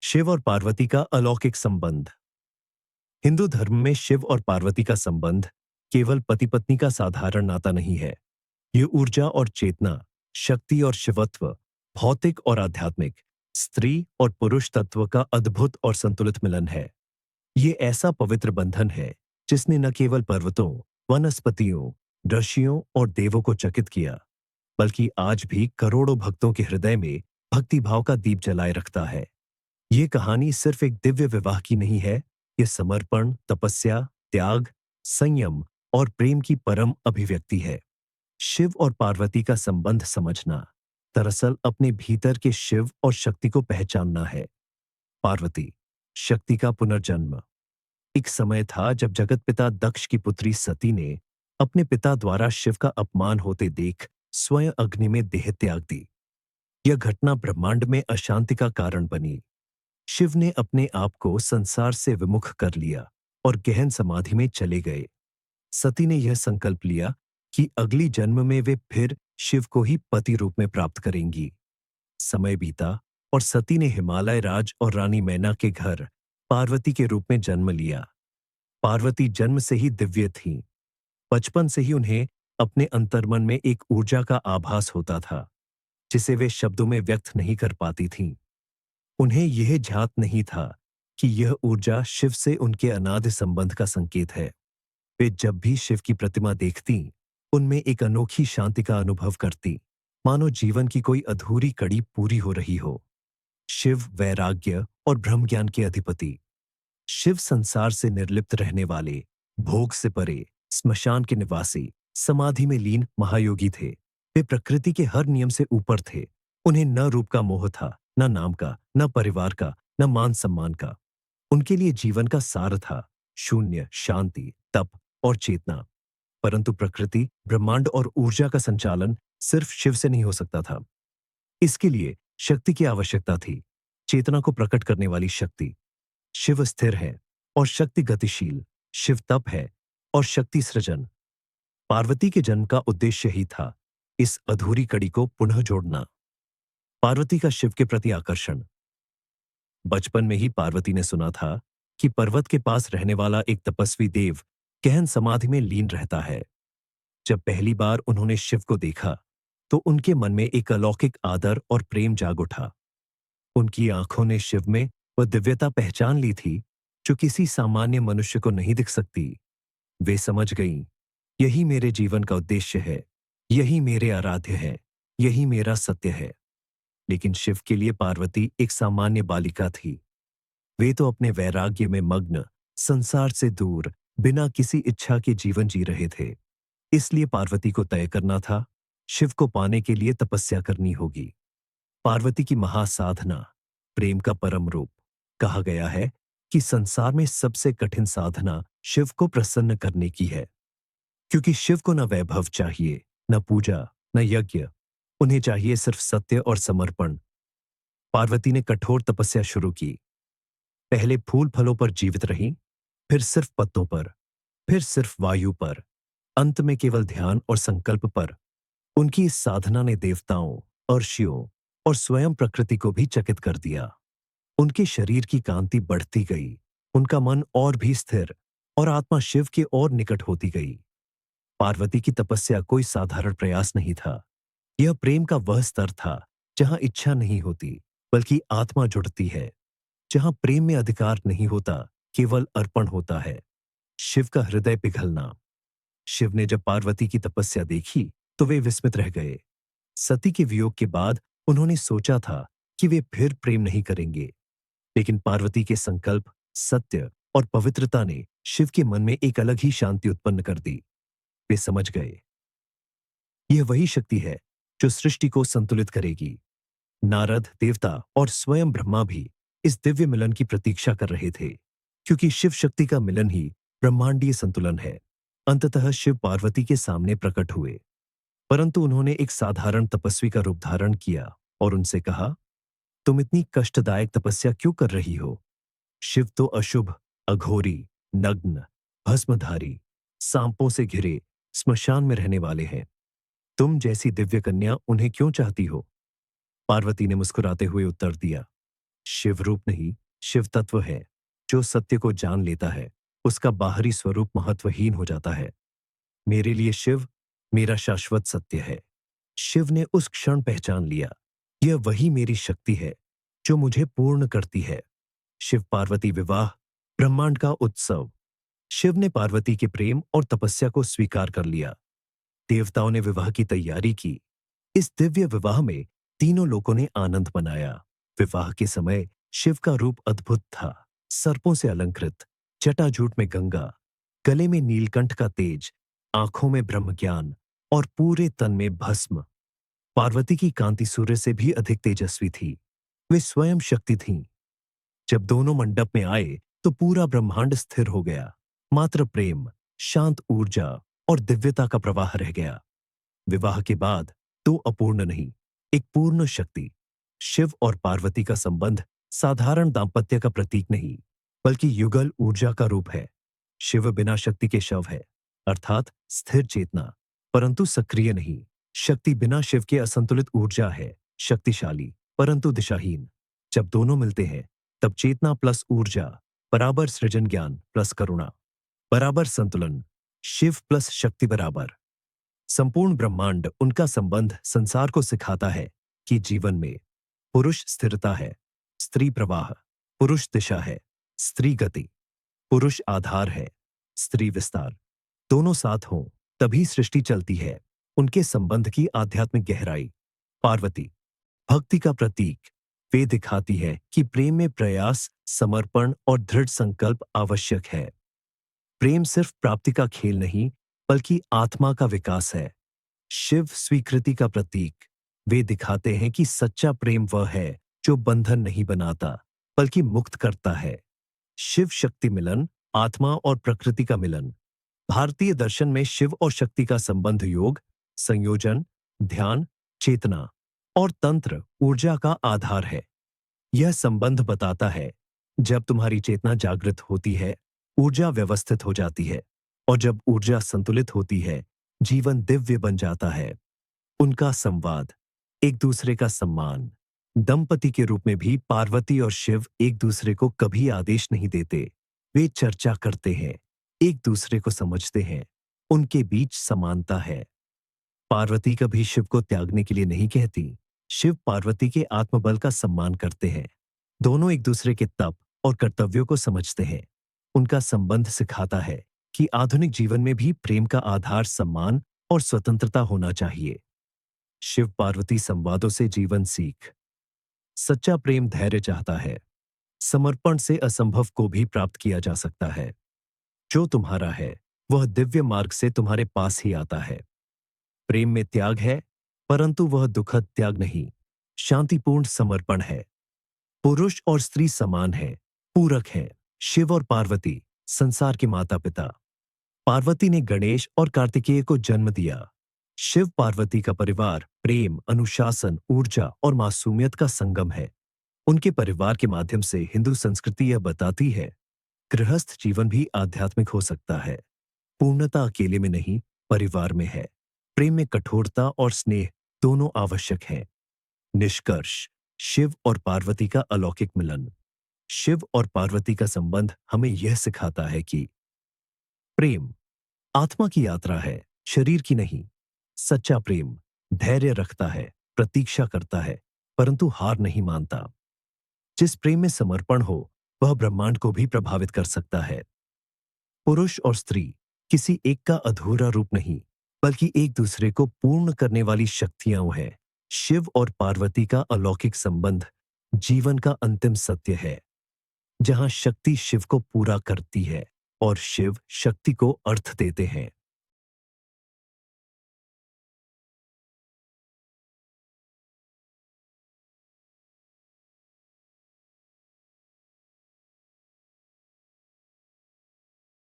शिव और पार्वती का अलौकिक संबंध। हिंदू धर्म में शिव और पार्वती का संबंध केवल पति पत्नी का साधारण नाता नहीं है। ये ऊर्जा और चेतना, शक्ति और शिवत्व, भौतिक और आध्यात्मिक, स्त्री और पुरुष तत्व का अद्भुत और संतुलित मिलन है। ये ऐसा पवित्र बंधन है जिसने न केवल पर्वतों, वनस्पतियों, ऋषियों और देवों को चकित किया, बल्कि आज भी करोड़ों भक्तों के हृदय में भक्ति भाव का दीप जलाए रखता है। ये कहानी सिर्फ एक दिव्य विवाह की नहीं है, ये समर्पण, तपस्या, त्याग, संयम और प्रेम की परम अभिव्यक्ति है। शिव और पार्वती का संबंध समझना दरअसल अपने भीतर के शिव और शक्ति को पहचानना है। पार्वती, शक्ति का पुनर्जन्म। एक समय था जब जगत पिता दक्ष की पुत्री सती ने अपने पिता द्वारा शिव का अपमान होते देख स्वयं अग्नि में देह त्याग दी। यह घटना ब्रह्मांड में अशांति का कारण बनी। शिव ने अपने आप को संसार से विमुख कर लिया और गहन समाधि में चले गए। सती ने यह संकल्प लिया कि अगली जन्म में वे फिर शिव को ही पति रूप में प्राप्त करेंगी। समय बीता और सती ने हिमालय राज और रानी मैना के घर पार्वती के रूप में जन्म लिया। पार्वती जन्म से ही दिव्य थीं। बचपन से ही उन्हें अपने अंतर्मन में एक ऊर्जा का आभास होता था, जिसे वे शब्दों में व्यक्त नहीं कर पाती थीं। उन्हें यह ज्ञात नहीं था कि यह ऊर्जा शिव से उनके अनादि संबंध का संकेत है। वे जब भी शिव की प्रतिमा देखती, उनमें एक अनोखी शांति का अनुभव करती, मानो जीवन की कोई अधूरी कड़ी पूरी हो रही हो। शिव वैराग्य और ब्रह्म ज्ञान के अधिपति। शिव संसार से निर्लिप्त रहने वाले, भोग से परे, स्मशान के निवासी, समाधि में लीन महायोगी थे। वे प्रकृति के हर नियम से ऊपर थे। उन्हें न रूप का मोह था, न नाम का, न परिवार का, न मान सम्मान का। उनके लिए जीवन का सार था शून्य, शांति, तप और चेतना। परंतु प्रकृति, ब्रह्मांड और ऊर्जा का संचालन सिर्फ शिव से नहीं हो सकता था। इसके लिए शक्ति की आवश्यकता थी, चेतना को प्रकट करने वाली शक्ति। शिव स्थिर है और शक्ति गतिशील। शिव तप है और शक्ति सृजन। पार्वती के जन्म का उद्देश्य ही था इस अधूरी कड़ी को पुनः जोड़ना। पार्वती का शिव के प्रति आकर्षण। बचपन में ही पार्वती ने सुना था कि पर्वत के पास रहने वाला एक तपस्वी देव गहन समाधि में लीन रहता है। जब पहली बार उन्होंने शिव को देखा, तो उनके मन में एक अलौकिक आदर और प्रेम जाग उठा। उनकी आंखों ने शिव में वह दिव्यता पहचान ली थी जो किसी सामान्य मनुष्य को नहीं दिख सकती। वे समझ गईं, यही मेरे जीवन का उद्देश्य है, यही मेरे आराध्य है, यही मेरा सत्य है। लेकिन शिव के लिए पार्वती एक सामान्य बालिका थी। वे तो अपने वैराग्य में मग्न, संसार से दूर, बिना किसी इच्छा के जीवन जी रहे थे। इसलिए पार्वती को तय करना था, शिव को पाने के लिए तपस्या करनी होगी। पार्वती की महासाधना, प्रेम का परम रूप। कहा गया है कि संसार में सबसे कठिन साधना शिव को प्रसन्न करने की है, क्योंकि शिव को न वैभव चाहिए, न पूजा, न यज्ञ। उन्हें चाहिए सिर्फ सत्य और समर्पण। पार्वती ने कठोर तपस्या शुरू की। पहले फूल फलों पर जीवित रहीं, फिर सिर्फ पत्तों पर, फिर सिर्फ वायु पर, अंत में केवल ध्यान और संकल्प पर। उनकी इस साधना ने देवताओं, अर्षियों और स्वयं प्रकृति को भी चकित कर दिया। उनके शरीर की कांति बढ़ती गई, उनका मन और भी स्थिर और आत्मा शिव के और निकट होती गई। पार्वती की तपस्या कोई साधारण प्रयास नहीं था। यह प्रेम का वह स्तर था जहां इच्छा नहीं होती, बल्कि आत्मा जुड़ती है। जहां प्रेम में अधिकार नहीं होता, केवल अर्पण होता है। शिव का हृदय पिघलना। शिव ने जब पार्वती की तपस्या देखी, तो वे विस्मित रह गए। सती के वियोग के बाद उन्होंने सोचा था कि वे फिर प्रेम नहीं करेंगे, लेकिन पार्वती के संकल्प, सत्य और पवित्रता ने शिव के मन में एक अलग ही शांति उत्पन्न कर दी। वे समझ गए, यह वही शक्ति है जो सृष्टि को संतुलित करेगी। नारद, देवता और स्वयं ब्रह्मा भी इस दिव्य मिलन की प्रतीक्षा कर रहे थे, क्योंकि शिव शक्ति का मिलन ही ब्रह्मांडीय संतुलन है। अंततः शिव पार्वती के सामने प्रकट हुए, परंतु उन्होंने एक साधारण तपस्वी का रूप धारण किया और उनसे कहा, तुम इतनी कष्टदायक तपस्या क्यों कर रही हो? शिव तो अशुभ, अघोरी, नग्न, भस्मधारी, सांपों से घिरे, स्मशान में रहने वाले हैं। तुम जैसी दिव्य कन्या उन्हें क्यों चाहती हो? पार्वती ने मुस्कुराते हुए उत्तर दिया, शिव रूप नहीं, शिव तत्व है। जो सत्य को जान लेता है, उसका बाहरी स्वरूप महत्वहीन हो जाता है। मेरे लिए शिव मेरा शाश्वत सत्य है। शिव ने उस क्षण पहचान लिया, यह वही मेरी शक्ति है जो मुझे पूर्ण करती है। शिव पार्वती विवाह, ब्रह्मांड का उत्सव। शिव ने पार्वती के प्रेम और तपस्या को स्वीकार कर लिया। देवताओं ने विवाह की तैयारी की। इस दिव्य विवाह में तीनों लोगों ने आनंद मनाया। विवाह के समय शिव का रूप अद्भुत था। सर्पों से अलंकृत, जटाजूट में गंगा, गले में नीलकंठ का तेज, आंखों में ब्रह्म ज्ञान और पूरे तन में भस्म। पार्वती की कांति सूर्य से भी अधिक तेजस्वी थी। वे स्वयं शक्ति थीं। जब दोनों मंडप में आए तो पूरा ब्रह्मांड स्थिर हो गया। मात्र प्रेम, शांत ऊर्जा और दिव्यता का प्रवाह रह गया। विवाह के बाद दो अपूर्ण नहीं, एक पूर्ण शक्ति। शिव और पार्वती का संबंध साधारण दाम्पत्य का प्रतीक नहीं, बल्कि युगल ऊर्जा का रूप है। शिव बिना शक्ति के शव है, अर्थात स्थिर चेतना, परंतु सक्रिय नहीं। शक्ति बिना शिव के असंतुलित ऊर्जा है, शक्तिशाली परंतु दिशाहीन। जब दोनों मिलते हैं, तब चेतना प्लस ऊर्जा बराबर सृजन ज्ञान प्लस करुणा बराबर संतुलन। शिव प्लस शक्ति बराबर संपूर्ण ब्रह्मांड। उनका संबंध संसार को सिखाता है कि जीवन में पुरुष स्थिरता है, स्त्री प्रवाह। पुरुष दिशा है, स्त्री गति। पुरुष आधार है, स्त्री विस्तार। दोनों साथ हों तभी सृष्टि चलती है। उनके संबंध की आध्यात्मिक गहराई। पार्वती भक्ति का प्रतीक। वे दिखाती है कि प्रेम में प्रयास, समर्पण और दृढ़ संकल्प आवश्यक है। प्रेम सिर्फ प्राप्ति का खेल नहीं, बल्कि आत्मा का विकास है। शिव स्वीकृति का प्रतीक। वे दिखाते हैं कि सच्चा प्रेम वह है जो बंधन नहीं बनाता, बल्कि मुक्त करता है। शिव शक्ति मिलन, आत्मा और प्रकृति का मिलन। भारतीय दर्शन में शिव और शक्ति का संबंध योग, संयोजन, ध्यान, चेतना और तंत्र ऊर्जा का आधार है। यह संबंध बताता है, जब तुम्हारी चेतना जागृत होती है, ऊर्जा व्यवस्थित हो जाती है, और जब ऊर्जा संतुलित होती है, जीवन दिव्य बन जाता है। उनका संवाद, एक दूसरे का सम्मान। दंपति के रूप में भी पार्वती और शिव एक दूसरे को कभी आदेश नहीं देते। वे चर्चा करते हैं, एक दूसरे को समझते हैं। उनके बीच समानता है। पार्वती कभी शिव को त्यागने के लिए नहीं कहती। शिव पार्वती के आत्मबल का सम्मान करते हैं। दोनों एक दूसरे के तप और कर्तव्यों को समझते हैं। उनका संबंध सिखाता है कि आधुनिक जीवन में भी प्रेम का आधार सम्मान और स्वतंत्रता होना चाहिए। शिव पार्वती संवादों से जीवन सीख। सच्चा प्रेम धैर्य चाहता है। समर्पण से असंभव को भी प्राप्त किया जा सकता है। जो तुम्हारा है, वह दिव्य मार्ग से तुम्हारे पास ही आता है। प्रेम में त्याग है, परंतु वह दुखद त्याग नहीं, शांतिपूर्ण समर्पण है। पुरुष और स्त्री समान है, पूरक है। शिव और पार्वती संसार के माता पिता। पार्वती ने गणेश और कार्तिकेय को जन्म दिया। शिव पार्वती का परिवार प्रेम, अनुशासन, ऊर्जा और मासूमियत का संगम है। उनके परिवार के माध्यम से हिंदू संस्कृति यह बताती है, गृहस्थ जीवन भी आध्यात्मिक हो सकता है। पूर्णता अकेले में नहीं, परिवार में है। प्रेम में कठोरता और स्नेह दोनों आवश्यक हैं। निष्कर्ष, शिव और पार्वती का अलौकिक मिलन। शिव और पार्वती का संबंध हमें यह सिखाता है कि प्रेम आत्मा की यात्रा है, शरीर की नहीं। सच्चा प्रेम धैर्य रखता है, प्रतीक्षा करता है, परंतु हार नहीं मानता। जिस प्रेम में समर्पण हो, वह ब्रह्मांड को भी प्रभावित कर सकता है। पुरुष और स्त्री किसी एक का अधूरा रूप नहीं, बल्कि एक दूसरे को पूर्ण करने वाली शक्तियां हैं। शिव और पार्वती का अलौकिक संबंध जीवन का अंतिम सत्य है, जहां शक्ति शिव को पूरा करती है और शिव शक्ति को अर्थ देते हैं।